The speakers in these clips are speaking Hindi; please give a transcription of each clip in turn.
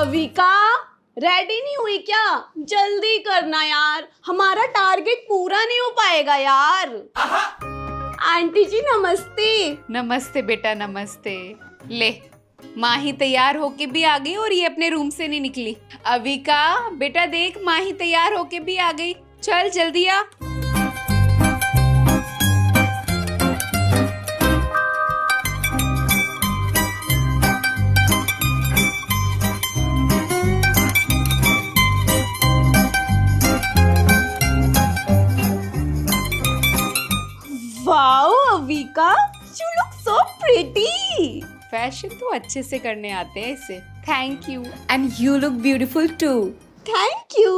अविका, रेडी नहीं हुई क्या? जल्दी करना यार, हमारा टारगेट पूरा नहीं हो पाएगा यार। आंटी जी नमस्ते। नमस्ते बेटा, नमस्ते। ले, माँ ही तैयार होके भी आ गई और ये अपने रूम से नहीं निकली। अविका बेटा देख, माँ ही तैयार होके भी आ गई, चल जल्दी आ। Wow Avika, you look so pretty। Fashion तो अच्छे से करने आते हैं इसे। Thank you, and you look beautiful too. Thank you.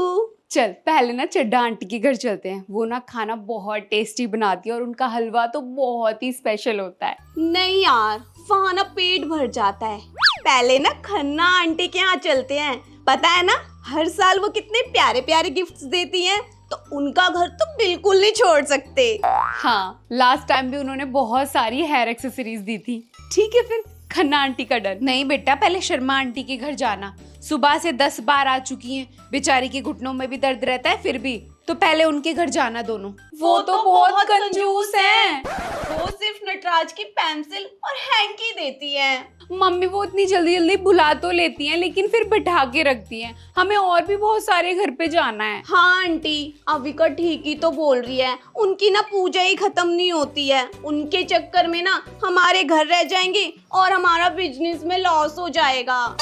चल पहले ना चड्डा आंटी के घर चलते हैं, वो ना खाना बहुत टेस्टी बनाती है और उनका हलवा तो बहुत ही स्पेशल होता है। नहीं यार, वहाँ ना पेट भर जाता है। पहले ना खन्ना आंटी के यहाँ चलते हैं, पता है ना हर साल वो कितने प्यारे प्यारे गिफ्ट्स देती हैं, तो उनका घर तो बिल्कुल नहीं छोड़ सकते। हाँ, लास्ट टाइम भी उन्होंने बहुत सारी हेयर एक्सेसरीज दी थी। ठीक है फिर खन्ना आंटी का डन। नहीं बेटा, पहले शर्मा आंटी के घर जाना। सुबह से 10 बार आ चुकी हैं, बेचारी के घुटनों में भी दर्द रहता है, फिर भी तो पहले उनके घर जाना दोनों। वो तो बहुत कंजूस हैं। वो सिर्फ नटराज की पेंसिल और हैंकी देती हैं। मम्मी वो इतनी जल्दी जल्दी बुला तो लेती हैं, लेकिन फिर बिठा के रखती हैं। हमें और भी बहुत सारे घर पे जाना है। हाँ आंटी, अविका ठीक ही तो बोल रही है, उनकी ना पूजा ही खत्म नहीं होती है। उनके चक्कर में ना हमारे घर रह जाएंगे और हमारा बिजनेस में लॉस हो जाएगा।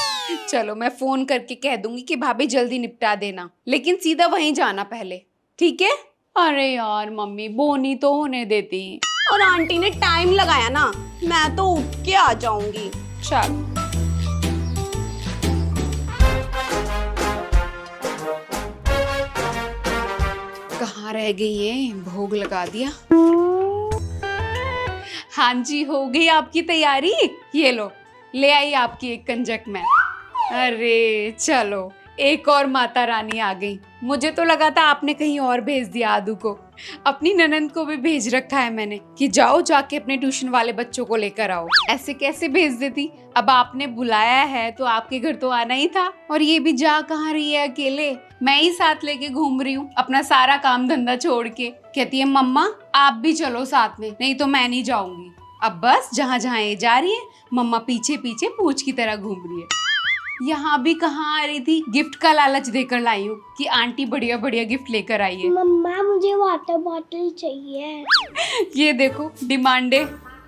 चलो मैं फोन करके कह दूंगी कि भाभी जल्दी निपटा देना, लेकिन सीधा वहीं जाना पहले, ठीक है? अरे यार मम्मी बोनी तो होने देती। और आंटी ने टाइम लगाया ना, मैं तो उठ के आ जाऊंगी। चल कहाँ रह गई ये? भोग लगा दिया। हाँ जी, हो गई आपकी तैयारी। ये लो, ले आई आपकी एक कंजक में। अरे चलो, एक और माता रानी आ गई। मुझे तो लगा था आपने कहीं और भेज दिया आदू को। अपनी ननंद को भी भेज रखा है मैंने कि जाओ जाके अपने ट्यूशन वाले बच्चों को लेकर आओ। ऐसे कैसे भेज देती? अब आपने बुलाया है तो आपके घर तो आना ही था। और ये भी जा कहाँ रही है अकेले? मैं ही साथ लेके घूम रही हूँ अपना सारा काम धंधा छोड़ के। कहती है मम्मा आप भी चलो साथ में, नहीं तो मैं नहीं जाऊंगी। अब बस जहाँ जहाँ ये जा रही है, मम्मा पीछे पीछे पूंछ की तरह घूम रही है। यहाँ भी कहाँ आ रही थी? गिफ्ट का लालच देकर लाई हूँ कि आंटी बढ़िया बढ़िया गिफ्ट लेकर आई है। मम्मा मुझे वाटर बॉटल चाहिए। ये देखो डिमांडे।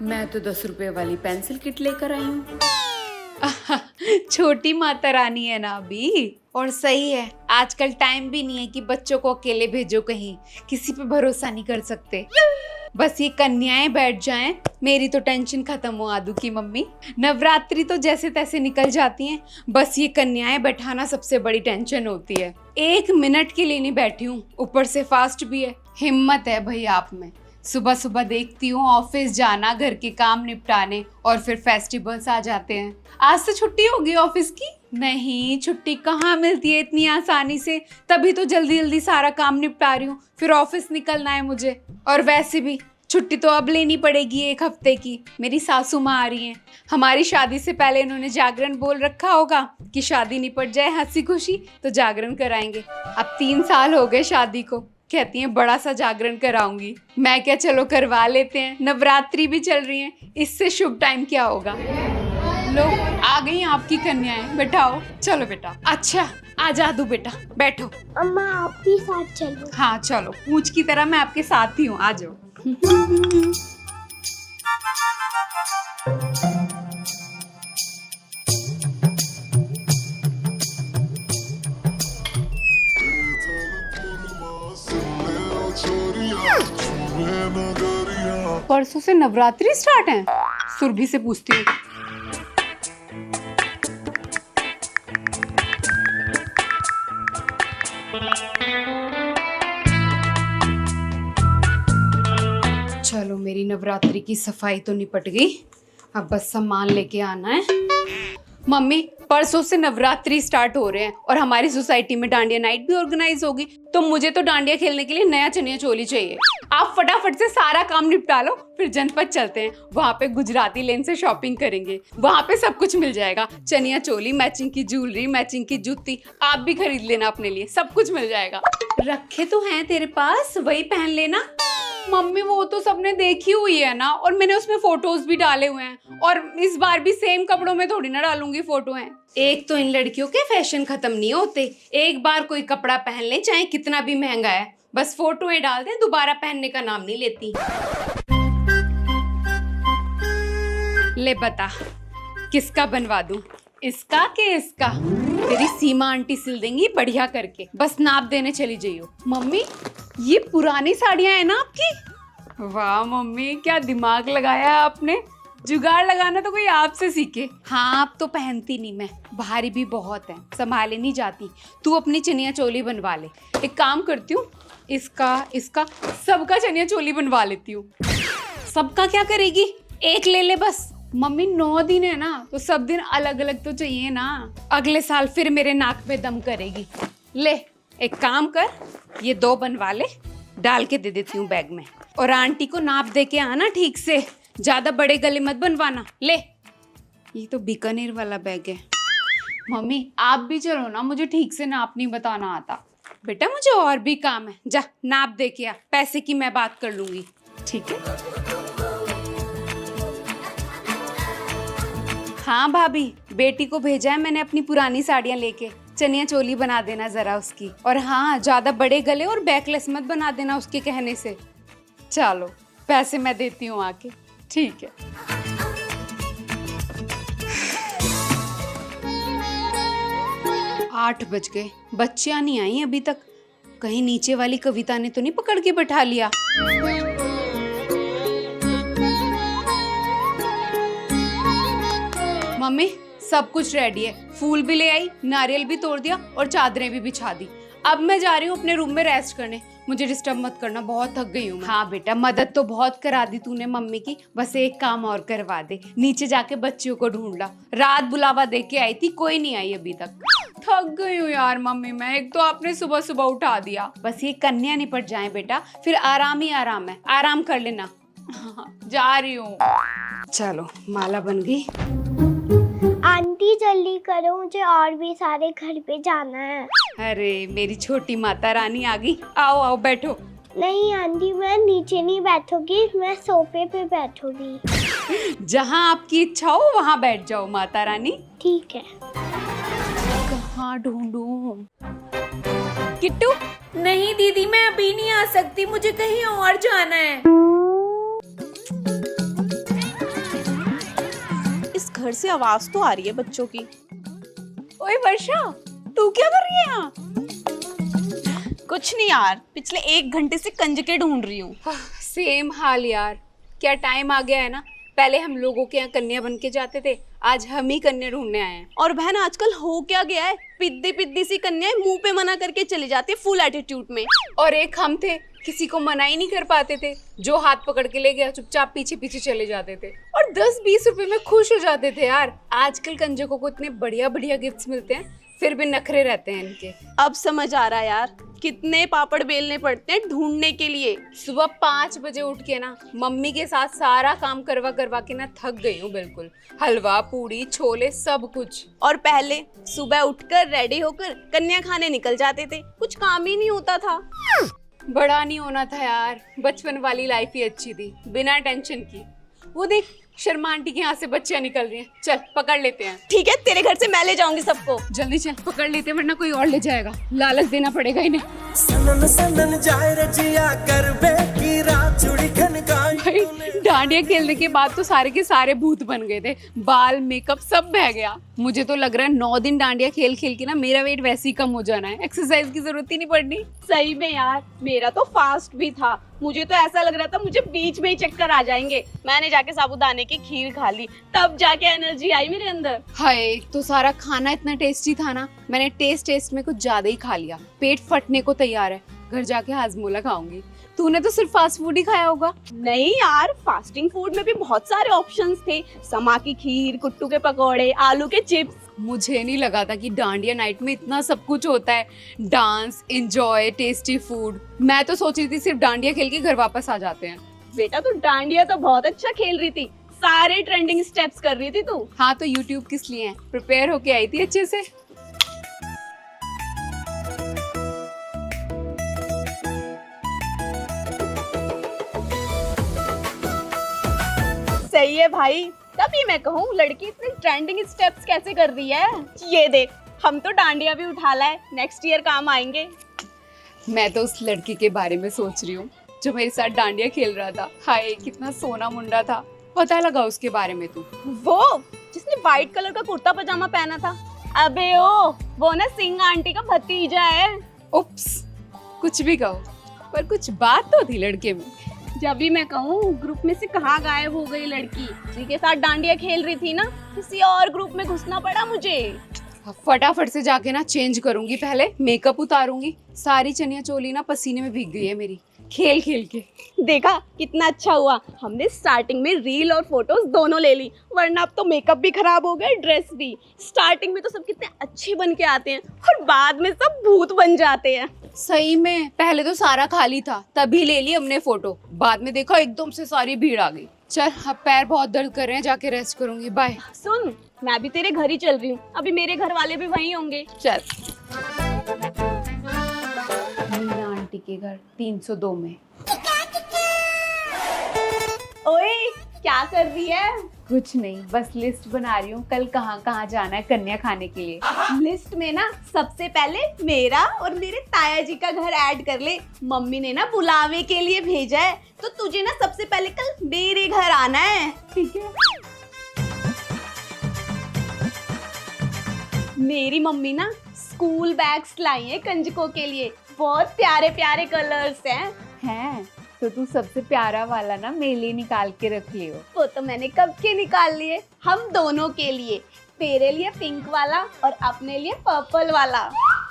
मैं तो 10 रुपए वाली पेंसिल किट लेकर आई हूँ। छोटी माता रानी है ना अभी। और सही है, आजकल टाइम भी नहीं है कि बच्चों को अकेले भेजो कहीं, किसी पे भरोसा नहीं कर सकते। बस ये कन्याएं बैठ जाएं, मेरी तो टेंशन खत्म हो। आदू की मम्मी, नवरात्रि तो जैसे तैसे निकल जाती हैं, बस ये कन्याएं बैठाना सबसे बड़ी टेंशन होती है। 1 मिनट के लिए नहीं बैठी हूँ, ऊपर से फास्ट भी है। हिम्मत है भाई आप में। सुबह सुबह देखती हूँ ऑफिस जाना, घर के काम निपटाने, और फिर फेस्टिवल्स आ जाते हैं। आज तो छुट्टी होगी ऑफिस की? नहीं, छुट्टी कहाँ मिलती है इतनी आसानी से। तभी तो जल्दी जल्दी सारा काम निपटा रही हूँ, फिर ऑफिस निकलना है मुझे। और वैसे भी छुट्टी तो अब लेनी पड़ेगी 1 हफ्ते की। मेरी सासू माँ आ रही हैं। हमारी शादी से पहले इन्होंने जागरण बोल रखा होगा कि शादी निपट जाए हंसी खुशी तो जागरण कराएंगे। अब 3 साल हो गए शादी को, कहती हैं बड़ा सा जागरण कराऊंगी। मैं क्या, चलो करवा लेते हैं, नवरात्रि भी चल रही है, इससे शुभ टाइम क्या होगा। लो आ गई आपकी कन्याएं, बैठाओ। चलो बेटा। अच्छा आ जादू बेटा, बैठो। अम्मा आप भी साथ चलो। हाँ चलो, पूंछ की तरह मैं आपके साथ ही हूँ, आ जाओ। परसों से नवरात्रि स्टार्ट है। सुरभि से पूछती हूँ। चलो मेरी नवरात्रि की सफाई तो निपट गई, अब बस सामान लेके आना है। मम्मी परसों से नवरात्रि स्टार्ट हो रहे हैं और हमारी सोसाइटी में डांडिया नाइट भी ऑर्गेनाइज होगी, तो मुझे तो डांडिया खेलने के लिए नया चनिया चोली चाहिए। आप फटाफट से सारा काम निपटा लो, फिर जनपद चलते हैं। वहाँ पे गुजराती लेन से शॉपिंग करेंगे। वहाँ पे सब कुछ मिल जाएगा, चनिया चोली, मैचिंग की ज्वेलरी, मैचिंग की जूती। आप भी खरीद लेना अपने लिए, सब कुछ मिल जाएगा। रखे तो हैं तेरे पास, वही पहन लेना। मम्मी वो तो सबने देखी हुई है ना, और मैंने उसमें फोटोज भी डाले हुए हैं, और इस बार भी सेम कपड़ों में थोड़ी ना डालूंगी फोटो है। एक तो इन लड़कियों के फैशन खत्म नहीं होते, एक बार कोई कपड़ा पहन ले चाहे कितना भी महंगा है, बस फोटोएं डाल दें, दोबारा पहनने का नाम नहीं लेती। ले बता किसका बनवा दूं, इसका के इसका? तेरी सीमा आंटी सिल देंगी बढ़िया करके, बस नाप देने चली जाइयो। मम्मी ये पुरानी साड़ियां हैं ना आपकी? वाह मम्मी क्या दिमाग लगाया है आपने, जुगाड़ लगाना तो कोई आपसे सीखे। हाँ अब तो पहनती नहीं मैं, भारी भी बहुत है, संभाले नहीं जाती। तू अपनी चनिया चोली बनवा ले। एक काम करती हूँ, इसका सबका चनिया चोली बनवा लेती हूँ। सबका क्या करेगी, एक ले ले बस। मम्मी 9 दिन है ना, तो सब दिन अलग अलग तो चाहिए ना। अगले साल फिर मेरे नाक पे दम करेगी। ले एक काम कर, ये 2 बनवा ले, डाल के दे देती हूँ बैग में। और आंटी को नाप दे के आना ठीक से, ज्यादा बड़े गले मत बनवाना। ले ये तो बीकानेर वाला बैग है। मम्मी आप भी चलो ना, मुझे ठीक से नाप नहीं बताना आता। बेटा मुझे और भी काम है, जा नाप दे के आ, पैसे की मैं बात कर लूंगी। ठीक है। हाँ भाभी, बेटी को भेजा है मैंने अपनी पुरानी साड़ियाँ लेके, चनिया चोली बना देना जरा उसकी। और हाँ ज्यादा बड़े गले और बैकलेस मत बना देना उसके कहने से। चलो पैसे मैं देती हूँ आके। ठीक है। 8 बज गए, बच्चियाँ नहीं आई अभी तक। कहीं नीचे वाली कविता ने तो नहीं पकड़ के बैठा लिया। मम्मी सब कुछ रेडी है, फूल भी ले आई, नारियल भी तोड़ दिया और चादरें भी बिछा दी। अब मैं जा रही हूँ अपने रूम में रेस्ट करने, मुझे डिस्टर्ब मत करना, बहुत थक गई हूँ मैं। हाँ बेटा मदद तो बहुत करा दी तूने मम्मी की, बस एक काम और करवा दे, नीचे जाके बच्चियों को ढूंढ ला। रात बुलावा दे के आई थी, कोई नहीं आई अभी तक। थक गई हूँ यार मम्मी मैं, एक तो आपने सुबह सुबह उठा दिया। बस ये कन्या निपट जाए बेटा, फिर आराम ही आराम है, आराम कर लेना। जा रही हूँ। चलो माला बन गई। आंटी जल्दी करो, मुझे और भी सारे घर पे जाना है। अरे मेरी छोटी माता रानी आ गई, आओ आओ बैठो। नहीं आंटी मैं नीचे नहीं बैठूंगी, मैं सोफे पे बैठूंगी। जहाँ आपकी इच्छा हो वहाँ बैठ जाओ माता रानी। ठीक है। कहाँ ढूंढूं? किट्टू? नहीं दीदी मैं अभी नहीं आ सकती, मुझे कहीं और जाना है। इस घर से आवाज तो आ रही है बच्चों की। ओए वर्षा, तू क्या कर रही है यहाँ? कुछ नहीं यार, पिछले 1 घंटे से कंजके ढूंढ रही हूँ। सेम हाल यार, क्या टाइम आ गया है ना, पहले हम लोगों के यहाँ कन्या बन के जाते थे, आज हम ही कन्या ढूंढने आए हैं। और बहन आजकल हो क्या गया है, पिद्दी पिद्दी सी कन्याएं मुंह पे मना करके चली जाती है फुल एटीट्यूड में। और एक हम थे, किसी को मना ही नहीं कर पाते थे, जो हाथ पकड़ के ले गया चुपचाप पीछे पीछे चले जाते थे, और 10-20 रुपए में खुश हो जाते थे यार। आजकल कंजकों को इतने बढ़िया बढ़िया गिफ्ट्स मिलते हैं, फिर भी नखरे रहते हैं इनके। अब समझ आ रहा है यार, कितने पापड़ बेलने पड़ते हैं ढूंढने के लिए। सुबह 5 बजे उठ के ना मम्मी के साथ सारा काम करवा करवा के ना थक गई हूँ बिल्कुल। हलवा पूड़ी छोले सब कुछ। और पहले सुबह उठकर रेडी होकर कन्या खाने निकल जाते थे, कुछ काम ही नहीं होता था। बड़ा नहीं होना था यार, बचपन वाली लाइफ ही अच्छी थी, बिना टेंशन की। वो देख शर्मा आंटी के यहाँ से बच्चियां निकल रही हैं, चल पकड़ लेते हैं। ठीक है, तेरे घर से मैं ले जाऊंगी सबको। जल्दी चल पकड़ लेते हैं, वरना कोई और ले जाएगा, लालच देना पड़ेगा इन्हें। सनन सनन जाए रजिया कर बे की रात चुड़ी खनकाई। भाई डांडिया खेलने के बाद तो सारे के सारे भूत बन गए थे, बाल मेकअप सब बह गया। मुझे तो लग रहा है 9 दिन डांडिया खेल खेल के ना मेरा वेट वैसे ही कम हो जाना है, एक्सरसाइज की जरूरत ही नहीं पड़नी। सही में यार, मेरा तो फास्ट भी था, मुझे तो ऐसा लग रहा था मुझे बीच में ही चक्कर आ जाएंगे। मैंने जाके साबूदाने की खीर खा ली, तब जाके एनर्जी आई मेरे अंदर। हाय तो सारा खाना इतना टेस्टी था ना, मैंने टेस्ट में कुछ ज्यादा ही खा लिया, पेट फटने को तैयार है। घर जाके हाजमोला खाऊंगी। तूने तो सिर्फ फास्ट फूड ही खाया होगा। नहीं यार, फास्टिंग फूड में भी बहुत सारे ऑप्शंस थे, समा की खीर, कुट्टू के पकौड़े, आलू के चिप्स, मुझे नहीं लगा था कि डांडिया नाइट में इतना सब कुछ होता है, डांस, एंजॉय, टेस्टी फूड। मैं तो सोच रही थी सिर्फ डांडिया खेल के घर वापस आ जाते हैं। बेटा तू डांडिया तो बहुत अच्छा खेल रही थी, सारे ट्रेंडिंग स्टेप्स कर रही थी तू। हाँ तो यूट्यूब किस लिए है, प्रिपेयर होके आई थी अच्छे से। सही है भाई, तभी मैं कहूँ लड़की इतनी ट्रेंडिंग स्टेप्स कैसे कर रही है। ये देख, हम तो डांडिया भी उठा लाए, नेक्स्ट ईयर काम आएंगे। मैं तो उस लड़की के बारे में सोच रही हूँ जो मेरे साथ डांडिया खेल रहा था। हाय कितना सोना मुंडा था। पता लगा उसके बारे में तू? वो जिसने व्हाइट कलर का कुर्ता पजामा पहना था। अबे वो ना सिंह आंटी का भतीजा है। उप्स, कुछ भी कहो पर कुछ बात तो थी लड़के में। जब भी मैं कहूँ ग्रुप में से कहाँ गायब हो गई लड़की, किसी के साथ डांडिया खेल रही थी ना, किसी और ग्रुप में घुसना पड़ा मुझे। फटाफट से जाके ना चेंज करूंगी, पहले मेकअप उतारूंगी। सारी चनिया चोली ना पसीने में भीग गई है मेरी, खेल खेल के। देखा कितना अच्छा हुआ, हमने स्टार्टिंग में रील और फोटोज दोनों ले ली, वरना अब तो मेकअप भी खराब हो गया, ड्रेस भी। स्टार्टिंग में तो सब कितने अच्छे बन के आते हैं और बाद में सब भूत बन जाते हैं। सही में, पहले तो सारा खाली था तभी ले ली हमने फोटो, बाद में देखा एकदम से सारी भीड़ आ गई। चल अब पैर बहुत दर्द कर रहे हैं, जाके रेस्ट करूंगी। बाय। सुन, मैं भी तेरे घर ही चल रही हूँ, अभी मेरे घर वाले भी वहीं होंगे। चल। मीना आंटी के घर 302 में। ओए क्या कर रही है? कुछ नहीं, बस लिस्ट बना रही हूँ कल कहाँ कहाँ जाना है कन्या खाने के लिए। लिस्ट में ना सबसे पहले मेरा और मेरे ताया जी का घर ऐड कर ले। मम्मी ने ना बुलावे के लिए भेजा है, तो तुझे ना सबसे पहले कल मेरे घर आना है, ठीक है? मेरी मम्मी ना स्कूल बैग्स लाई है कंजकों के लिए, बहुत प्यारे प्यारे कलर्स हैं। तो तू सबसे प्यारा वाला ना मेरे लिए निकाल के रख लियो। वो तो मैंने कब के निकाल लिए, हम दोनों के लिए। तेरे लिए पिंक वाला और अपने लिए पर्पल वाला।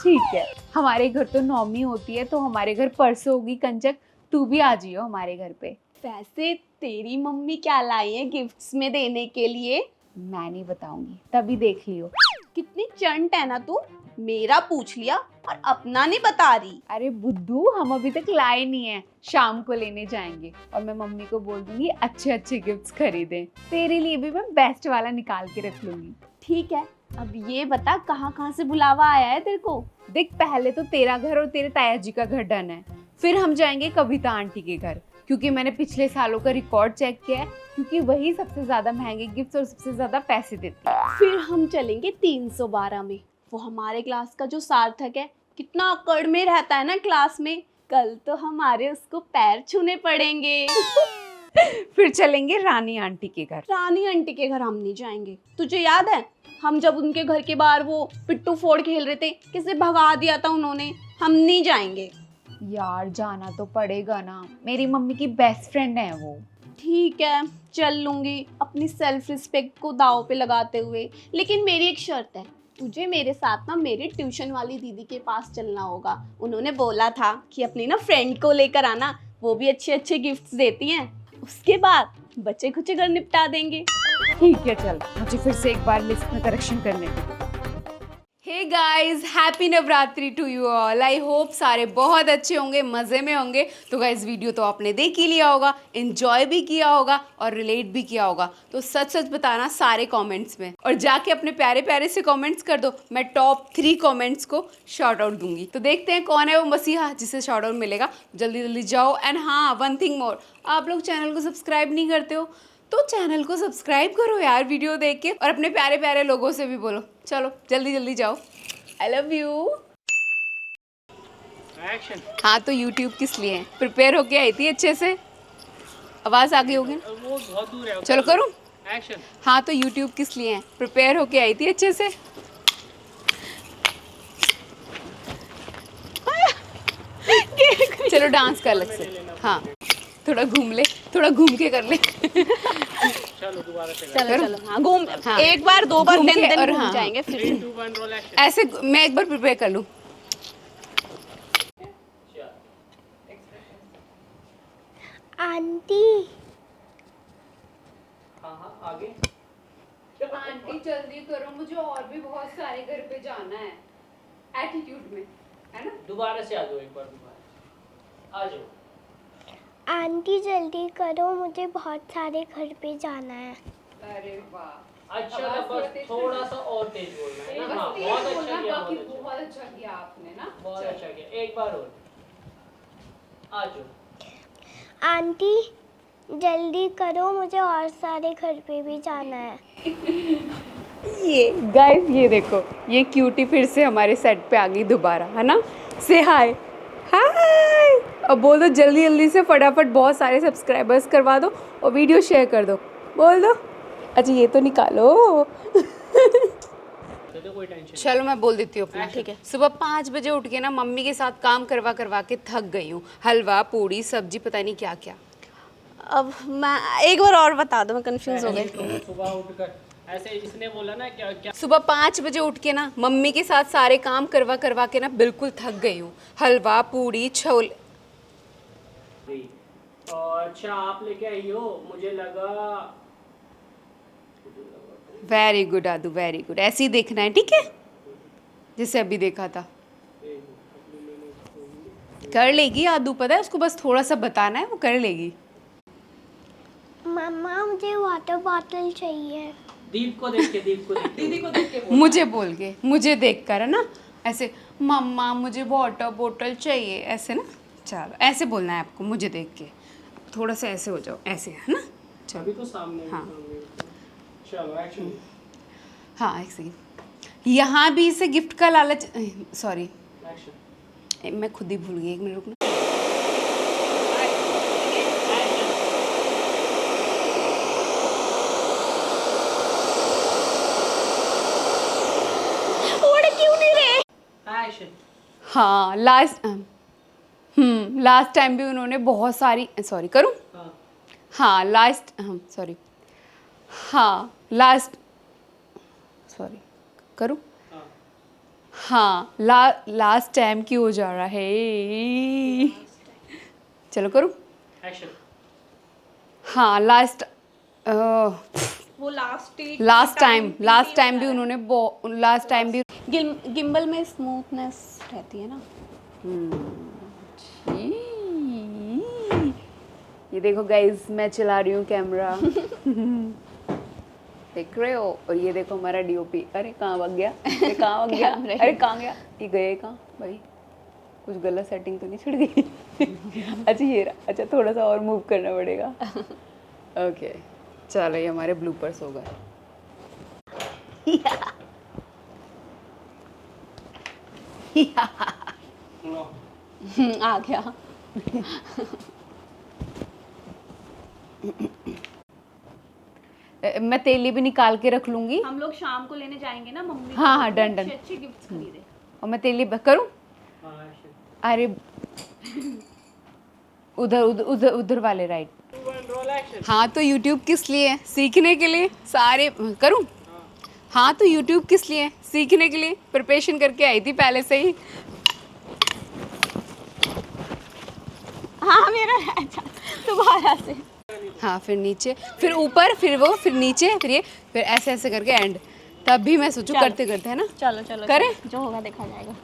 ठीक है, हमारे घर तो नौमी होती है, तो हमारे घर परसों होगी कंजक, तू भी आ जियो हमारे घर पे। वैसे तेरी मम्मी क्या लाई है गिफ्ट्स में देने के लिए? मैं नहीं बताऊंगी, तभी देख लियो। कितनी चंट है ना तू, मेरा पूछ लिया और अपना नहीं बता रही। अरे बुद्धू, हम अभी तक लाए नहीं है, शाम को लेने जाएंगे और मैं मम्मी को बोल दूंगी अच्छे अच्छे गिफ्ट्स खरीदें। तेरे लिए भी मैं बेस्ट वाला निकाल के रख लूंगी। ठीक है, अब ये बता कहाँ कहाँ से बुलावा आया है तेरे को? देख, पहले तो तेरा घर और तेरे ताया जी का घर डन है, फिर हम जाएंगे कविता आंटी के घर, क्योंकि मैंने पिछले सालों का रिकॉर्ड चेक किया है, क्योंकि वही सबसे ज्यादा महंगे गिफ्ट्स और सबसे ज्यादा पैसे देती है। फिर हम चलेंगे 312 में, वो हमारे क्लास का जो सार्थक है, कितना अकड़ में रहता है ना क्लास में। कल तो हमारे उसको पैर छूने पड़ेंगे। फिर चलेंगे रानी आंटी के घर। रानी आंटी के घर हम नहीं जाएंगे, तुझे याद है हम जब उनके घर के बाहर वो पिट्टू फोड़ खेल रहे थे, किसे भगा दिया था उन्होंने। हम नहीं जाएंगे। यार जाना तो पड़ेगा ना, मेरी मम्मी की बेस्ट फ्रेंड है वो। ठीक है चल लूंगी, अपनी सेल्फ रिस्पेक्ट को दांव पे लगाते हुए। लेकिन मेरी एक शर्त है, तुझे मेरे साथ ना मेरी ट्यूशन वाली दीदी के पास चलना होगा। उन्होंने बोला था कि अपनी ना फ्रेंड को लेकर आना, वो भी अच्छे अच्छे गिफ्ट्स देती हैं। उसके बाद बच्चे खुचे घर निपटा देंगे। ठीक है चल, मुझे फिर से एक बार लिस्ट में करेक्शन करने दो। Hey guys, happy Navratri to you all. I hope सारे बहुत अच्छे होंगे, मज़े में होंगे। तो गाइस वीडियो तो आपने देख ही लिया होगा, एंजॉय भी किया होगा और रिलेट भी किया होगा। तो सच सच बताना सारे कमेंट्स में, और जाके अपने प्यारे प्यारे से कमेंट्स कर दो। मैं टॉप 3 कमेंट्स को शॉर्ट आउट दूंगी। तो देखते हैं कौन है वो मसीहा जिसे शॉर्ट आउट मिलेगा। जल्दी जल्दी जाओ। एंड हाँ, वन थिंग मोर, आप लोग चैनल को सब्सक्राइब नहीं करते हो तो चैनल को सब्सक्राइब करो यार वीडियो देख के, और अपने प्यारे प्यारे लोगों से भी बोलो। चलो जल्दी जल्दी जाओ। I love you. हाँ तो YouTube किस लिए है, प्रिपेयर होके आई थी अच्छे से, आवाज़ आ गई होगी ना? वो बहुत दूर है। चलो करूँ एक्शन। हाँ तो YouTube किस लिए है, प्रिपेयर होके आई थी अच्छे से। चलो डांस कर अलग से। हाँ थोड़ा घूम ले, थोड़ा घूम के कर ले। चलो दोबारा से चलो चलो, हाँ घूम। हाँ। एक बार दो बार घूम के दिन और घूम हाँ। जाएंगे फिर। 3 2 1 रोल एक्शन। ऐसे मैं एक बार प्रिपेयर कर लूँ। आंटी हाँ हाँ आगे। आंटी जल्दी करो, मुझे और भी बहुत सारे घर पे जाना है। एटीट्यूड में, है ना? दोबारा से आ जाओ, एक बार दोबारा आ जाओ। आंटी जल्दी करो, मुझे बहुत सारे घर पे जाना है। अरे वाह। अच्छा आवाज बस तेज थोड़ा सा और तेज बोलना है ना। हाँ बस बहुत तेज अच्छा बोलना, किया, बाकी बहुत अच्छा, बहुत अच्छा किया आपने ना। बहुत चलो। अच्छा किया। एक बार और आ जाओ। आंटी जल्दी करो, मुझे और सारे घर पे भी जाना है। ये गाइस, ये देखो, ये क्यूटी फिर से हमारे सेट पे आ गई दोबारा, है ना? से हाय हाय। अब बोल दो जल्दी जल्दी से, फटाफट बहुत सारे सब्सक्राइबर्स करवा दो और वीडियो शेयर कर दो, बोल दो। अच्छा ये तो निकालो। तो कोई टेंशन चलो मैं बोल देती हूँ अपना, ठीक है? सुबह 5 बजे उठ के ना मम्मी के साथ काम करवा करवा के थक गई हूँ। हलवा पूड़ी सब्जी पता नहीं क्या क्या। अब मैं एक बार और बता दो, मैं कंफ्यूज हो गई। नहीं। सुबह उठकर ऐसे इसने बोला ना क्या क्या सुबह 5 बजे उठ के ना मम्मी के साथ सारे काम करवा करवा के ना बिल्कुल थक गई हूँ। हलवा पूड़ी छोले। और अच्छा आप लेके आई हो, मुझे लगा। Very good Aadu, very good. ऐसे ही देखना है, ठीक है? जैसे अभी देखा था। कर लेगी आदू, पता है उसको, बस थोड़ा सा बताना है, वो कर लेगी। मम्मा मुझे वाटर बॉटल चाहिए। दीप को देख के, दीप को देख के, दीदी को देख के मुझे बोल के, मुझे देख कर, है ना? ऐसे मम्मा मुझे वाटर बोतल चाहिए, ऐसे ना। चलो ऐसे बोलना है आपको, मुझे देख के। थोड़ा सा ऐसे हो जाओ, ऐसे, है ना? चलो अभी तो सामने हाँ। चलो एक्शन। हाँ एक सेकेंड। यहाँ भी इसे गिफ्ट का लालच, सॉरी एक्शन। मैं खुद ही भूल गई, एक मिनट रुकना। उड़ क्यों नहीं रहे? एक्शन। हाँ लास्ट टाइम भी उन्होंने बहुत सारी, सॉरी करूँ? हाँ हाँ सॉरी, हाँ लास्ट, सॉरी करूँ? हाँ हाँ लास्ट टाइम की हो जा रहा है। चलो करूँ? एक्शन। हाँ वो लास्ट टाइम भी उन्होंने लास्ट टाइम भी। गिम्बल में स्मूथनेस रहती है ना। ये देखो गाइस, मैं चला रही हूँ कैमरा। देख रहे हो? और ये देखो हमारा डीओपी। अरे कहाँ भाग गया? अरे कहाँ भाग गया? अरे कहाँ गया? ये गए कहाँ भाई? कुछ गलत सेटिंग तो नहीं छिड़ गई? अच्छा ये रहा। अच्छा थोड़ा सा और मूव करना पड़ेगा। ओके चलो, ये हमारे ब्लूपर्स हो गए। आ गया। मैं तेली भी निकाल के रख लूंगी। हम लोग शाम को लेने जाएंगे ना मम्मी। हाँ हाँ डन डन। अच्छे गिफ्ट्स खरीदे। और मैं तेली करूँ? हाँ एक्शन। अरे उधर उधर उधर उधर वाले राइट। Roll action. हाँ तो YouTube किस लिए है? सीखने के लिए। सारे करूँ? हाँ तो YouTube किस लिए है? सीखने के लिए। प्रिपरेशन करके आई थी पहले से ही। हाँ मेरा अच्छा दोबारा से। हाँ फिर नीचे, फिर ऊपर, फिर वो, फिर नीचे, फिर ये, फिर ऐसे ऐसे करके एंड। तब भी मैं सोचूं करते करते, है ना? चलो चलो करें? जो होगा देखा जाएगा।